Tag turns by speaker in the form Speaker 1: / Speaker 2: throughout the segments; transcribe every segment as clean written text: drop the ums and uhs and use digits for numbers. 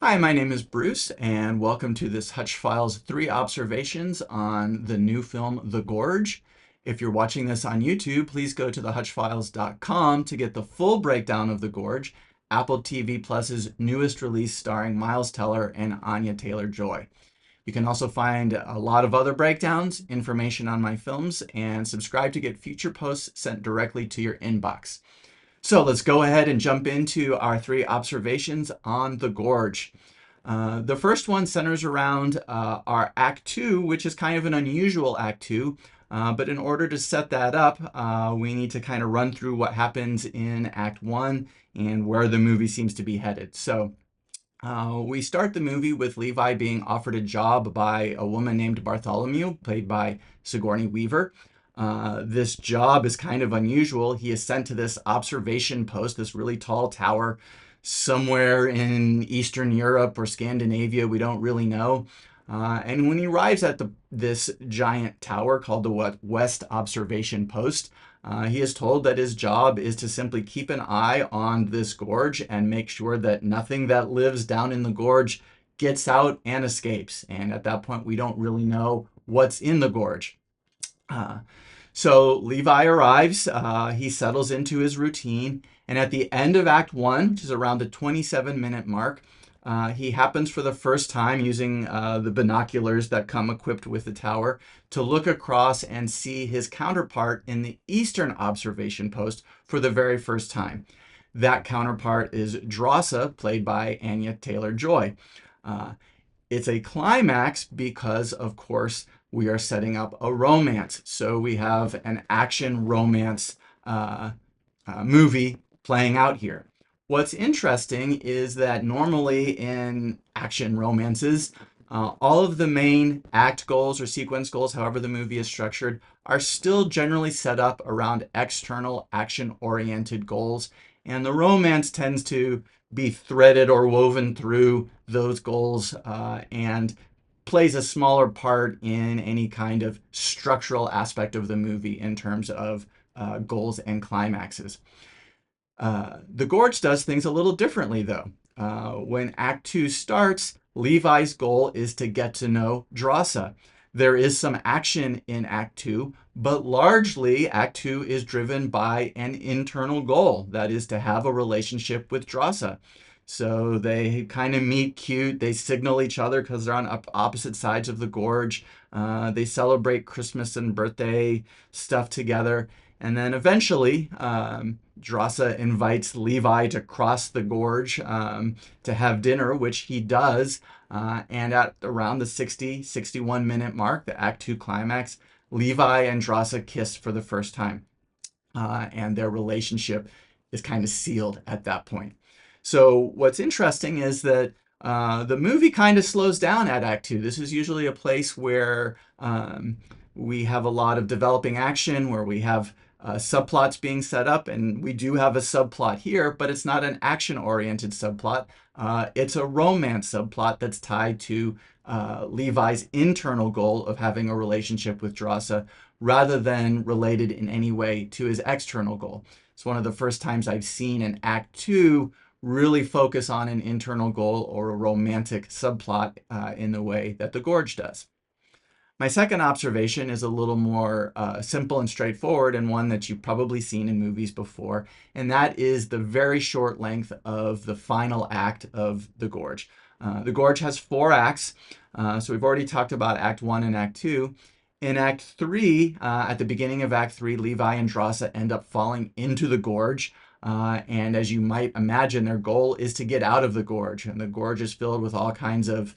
Speaker 1: Hi, my name is Bruce, and welcome to this Hutch Files 3 observations on the new film, The Gorge. If you're watching this on YouTube, please go to thehutchfiles.com to get the full breakdown of The Gorge, Apple TV+'s newest release starring Miles Teller and Anya Taylor-Joy. You can also find a lot of other breakdowns, information on my films, and subscribe to get future posts sent directly to your inbox. So let's go ahead and jump into our 3 observations on The Gorge. The first one centers around our Act 2, which is kind of an unusual Act 2. But in order to set that up, we need to kind of run through what happens in Act 1 and where the movie seems to be headed. So we start the movie with Levi being offered a job by a woman named Bartholomew, played by Sigourney Weaver. This job is kind of unusual. He is sent to this observation post, this really tall tower somewhere in Eastern Europe or Scandinavia, we don't really know. And when he arrives at this giant tower called the West Observation Post, he is told that his job is to simply keep an eye on this gorge and make sure that nothing that lives down in the gorge gets out and escapes. And at that point, we don't really know what's in the gorge. So Levi arrives, he settles into his routine, and at the end of Act 1, which is around the 27-minute mark, he happens for the first time using the binoculars that come equipped with the tower to look across and see his counterpart in the Eastern Observation Post for the very first time. That counterpart is Drossa, played by Anya Taylor-Joy. It's a climax because, of course, we are setting up a romance. So we have an action romance movie playing out here. What's interesting is that normally in action romances, all of the main act goals or sequence goals, however the movie is structured, are still generally set up around external action-oriented goals. And the romance tends to be threaded or woven through those goals and plays a smaller part in any kind of structural aspect of the movie in terms of goals and climaxes. The Gorge does things a little differently, though. When Act 2 starts, Levi's goal is to get to know Drossa. There is some action in Act 2, but largely Act 2 is driven by an internal goal, that is to have a relationship with Drossa. So they kind of meet cute, they signal each other because they're on opposite sides of the gorge. They celebrate Christmas and birthday stuff together. And then eventually, Drossa invites Levi to cross the gorge to have dinner, which he does. And at around the 61-minute mark, the Act 2 climax, Levi and Drossa kiss for the first time. And their relationship is kind of sealed at that point. So what's interesting is that the movie kind of slows down at Act 2. This is usually a place where we have a lot of developing action, where we have subplots being set up, and we do have a subplot here, but it's not an action-oriented subplot. It's a romance subplot that's tied to Levi's internal goal of having a relationship with Drossa, rather than related in any way to his external goal. It's one of the first times I've seen an Act 2 really focus on an internal goal or a romantic subplot in the way that The Gorge does. My second observation is a little more simple and straightforward, and one that you've probably seen in movies before, and that is the very short length of the final act of The Gorge. The Gorge has 4 acts, so we've already talked about Act 1 and Act 2. In Act 3, at the beginning of Act 3, Levi and Drossa end up falling into the gorge. And as you might imagine, their goal is to get out of the gorge. And the gorge is filled with all kinds of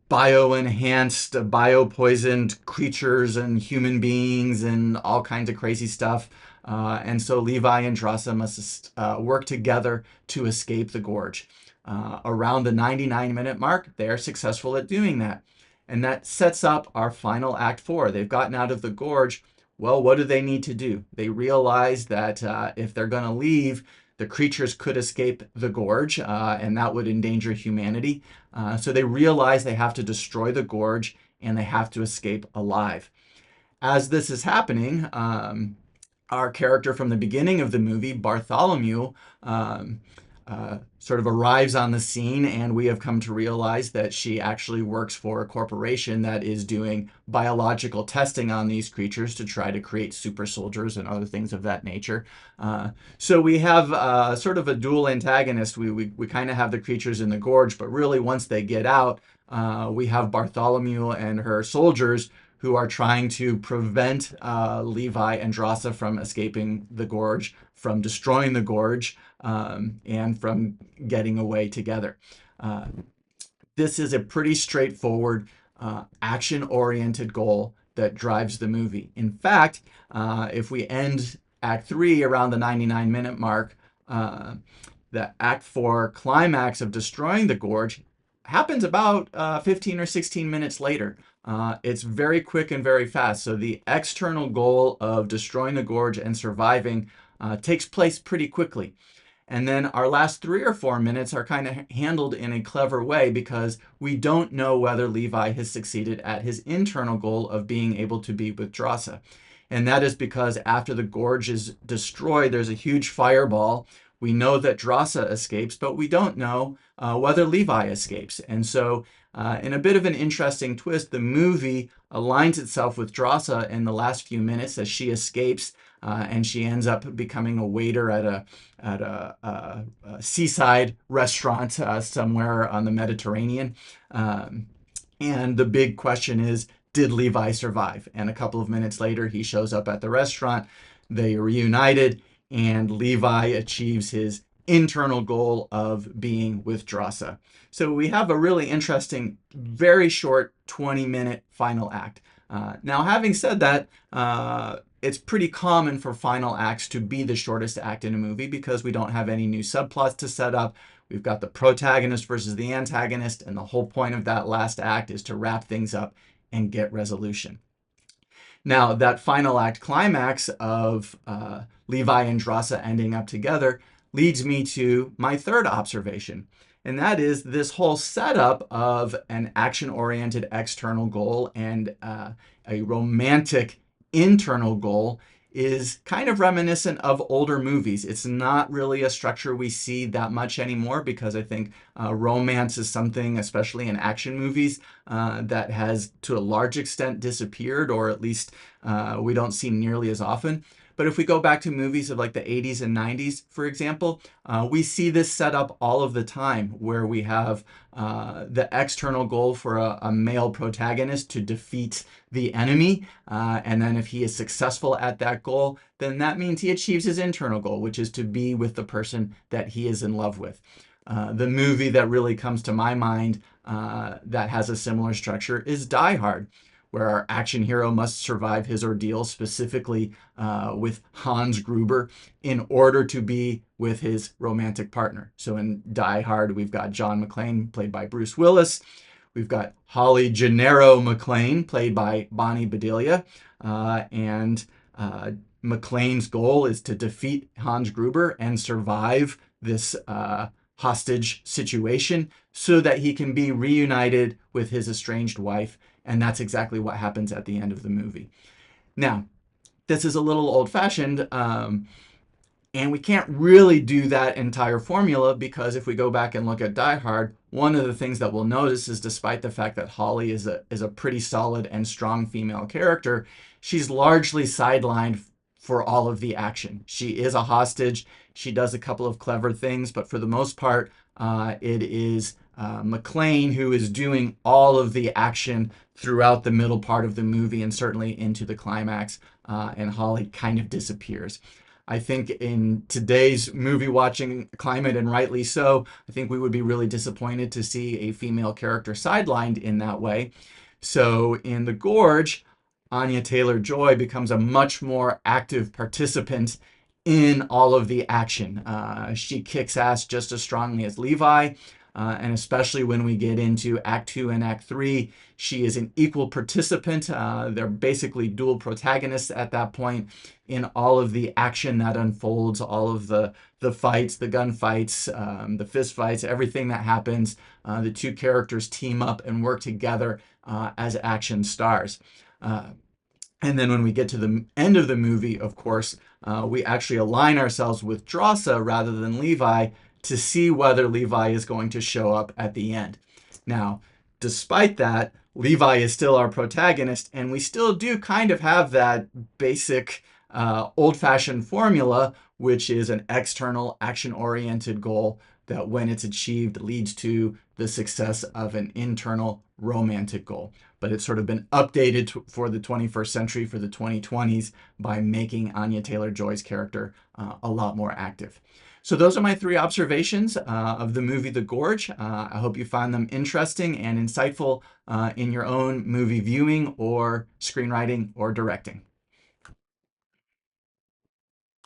Speaker 1: bio-enhanced, bio-poisoned creatures and human beings and all kinds of crazy stuff. And so Levi and Drossa must work together to escape the gorge. Around the 99-minute mark, they are successful at doing that. And that sets up our final Act 4. They've gotten out of the gorge. Well, what do they need to do? They realize that if they're going to leave, the creatures could escape the gorge, and that would endanger humanity. So they realize they have to destroy the gorge, and they have to escape alive. As this is happening, our character from the beginning of the movie, Bartholomew, sort of arrives on the scene, and we have come to realize that she actually works for a corporation that is doing biological testing on these creatures to try to create super soldiers and other things of that nature. So we have sort of a dual antagonist. We kind of have the creatures in the gorge, but really once they get out, we have Bartholomew and her soldiers who are trying to prevent Levi and Drossa from escaping the gorge, from destroying the gorge, and from getting away together. This is a pretty straightforward, action-oriented goal that drives the movie. In fact, if we end Act 3 around the 99-minute mark, the Act 4 climax of destroying the gorge happens about 15 or 16 minutes later. It's very quick and very fast. So the external goal of destroying the gorge and surviving takes place pretty quickly. And then our last 3 or 4 minutes are kind of handled in a clever way because we don't know whether Levi has succeeded at his internal goal of being able to be with Drossa. And that is because after the gorge is destroyed, there's a huge fireball. We know that Drossa escapes, but we don't know whether Levi escapes. And so in a bit of an interesting twist, the movie aligns itself with Drossa in the last few minutes as she escapes, and she ends up becoming a waiter at a seaside restaurant somewhere on the Mediterranean. And the big question is, did Levi survive? And a couple of minutes later, he shows up at the restaurant. They are reunited, and Levi achieves his internal goal of being with Drossa. So we have a really interesting, very short 20-minute final act. Now, having said that, it's pretty common for final acts to be the shortest act in a movie because we don't have any new subplots to set up. We've got the protagonist versus the antagonist, and the whole point of that last act is to wrap things up and get resolution. Now, that final act climax of Levi and Drossa ending up together leads me to my third observation, and that is this whole setup of an action-oriented external goal and a romantic internal goal is kind of reminiscent of older movies. It's not really a structure we see that much anymore because I think romance is something, especially in action movies, that has to a large extent disappeared, or at least we don't see nearly as often. But if we go back to movies of like the 80s and 90s, for example, we see this set up all of the time where we have the external goal for a male protagonist to defeat the enemy. And then if he is successful at that goal, then that means he achieves his internal goal, which is to be with the person that he is in love with. The movie that really comes to my mind that has a similar structure is Die Hard, where our action hero must survive his ordeal, specifically with Hans Gruber, in order to be with his romantic partner. So in Die Hard, we've got John McClane, played by Bruce Willis. We've got Holly Gennaro McClane, played by Bonnie Bedelia. And McClane's goal is to defeat Hans Gruber and survive this hostage situation so that he can be reunited with his estranged wife. And that's exactly what happens at the end of the movie. Now, this is a little old-fashioned, and we can't really do that entire formula because if we go back and look at Die Hard, one of the things that we'll notice is despite the fact that Holly is a pretty solid and strong female character, she's largely sidelined for all of the action. She is a hostage. She does a couple of clever things, but for the most part, it is McClane who is doing all of the action throughout the middle part of the movie and certainly into the climax, and Holly kind of disappears. I think in today's movie watching climate, and rightly so, I think we would be really disappointed to see a female character sidelined in that way. So in The Gorge, Anya Taylor-Joy becomes a much more active participant in all of the action. She kicks ass just as strongly as Levi, and especially when we get into Act 2 and Act 3, she is an equal participant. They're basically dual protagonists at that point in all of the action that unfolds, all of the fights, the gunfights, the fist fights, everything that happens. The two characters team up and work together as action stars. And then when we get to the end of the movie, of course, we actually align ourselves with Drossa rather than Levi to see whether Levi is going to show up at the end. Now, despite that, Levi is still our protagonist, and we still do kind of have that basic old-fashioned formula, which is an external action-oriented goal that, when it's achieved, leads to the success of an internal romantic goal. But it's sort of been updated for the 21st century, for the 2020s, by making Anya Taylor-Joy's character a lot more active. So those are my 3 observations of the movie The Gorge. I hope you find them interesting and insightful in your own movie viewing or screenwriting or directing.